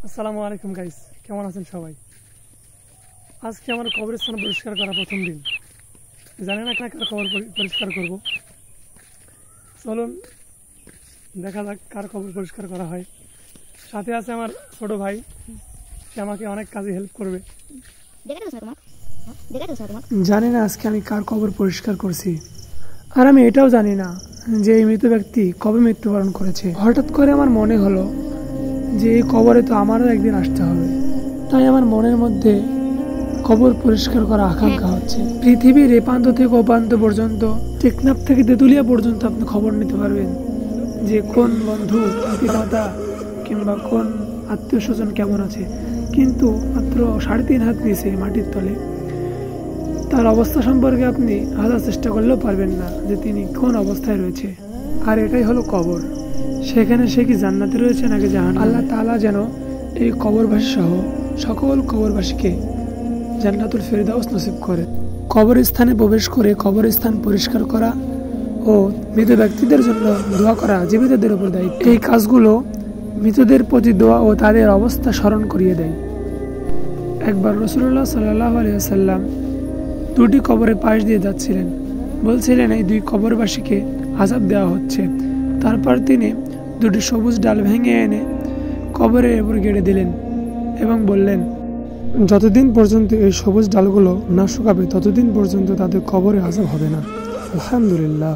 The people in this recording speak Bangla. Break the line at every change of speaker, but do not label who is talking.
আসসালামু আলাইকুম গাইস, কেমন আছেন সবাই? আজকে আমার কবরস্থান পরিষ্কার করা প্রথম দিন। জানি না কার কবর পরিষ্কার করব। চলুন দেখা যাক কার কবর পরিষ্কার করা হয়। সাথে আছে আমার ছোট ভাই, সে আমাকে অনেক কাজে হেল্প করবে। জানি না আজকে আমি কার কবর পরিষ্কার করছি, আর আমি এটাও জানি না যে এই মৃত ব্যক্তি কবে মৃত্যুবরণ করেছে। হঠাৎ করে আমার মনে হলো যে এই কবরে তো আমারও একদিন আসতে হবে, তাই আমার মনের মধ্যে কবর পরিষ্কার করা আকাঙ্ক্ষা হচ্ছে। পৃথিবীর এ প্রান্ত থেকে ও প্রান্ত পর্যন্ত, টেকনাফ থেকে তেঁতুলিয়া পর্যন্ত আপনি খবর নিতে পারবেন যে কোন বন্ধু, পিতামাতা কিংবা কোন আত্মীয় স্বজন কেমন আছে, কিন্তু মাত্র 3.5 হাত নিচে মাটির তলে তার অবস্থা সম্পর্কে আপনি হাজার চেষ্টা করলেও পারবেন না যে তিনি কোন অবস্থায় রয়েছে। আর এটাই হলো কবর। সেখানে সে কি জান্নাতে রয়েছে নাকি জাহান্নামে। আল্লাহ তাআলা যেন এই কবরবাসী সহ সকল কবরবাসীকে জান্নাতুল ফেরদাউস নসিব করে। কবরস্থানে প্রবেশ করে কবরস্থান পরিষ্কার করা ও মৃত ব্যক্তিদের জন্য দোয়া করা জীবিতদের উপর দায়িত্ব। এই কাজগুলো মৃতদের প্রতি দোয়া ও তাদের অবস্থা স্মরণ করিয়ে দেয়। একবার রাসূলুল্লাহ সাল্লাল্লাহু আলাইহি ওয়াসাল্লাম 2টি কবরের পাশ দিয়ে যাচ্ছিলেন, বলছিলেন এই 2 কবরবাসীকে আযাব দেওয়া হচ্ছে। তারপর তিনি 2টি সবুজ ডাল ভেঙে এনে কবরের উপর গেড়ে দিলেন এবং বললেন, যতদিন পর্যন্ত এই সবুজ ডালগুলো না শুকাবে ততদিন পর্যন্ত তাদের কবরে আযাব হবে না। আলহামদুলিল্লাহ।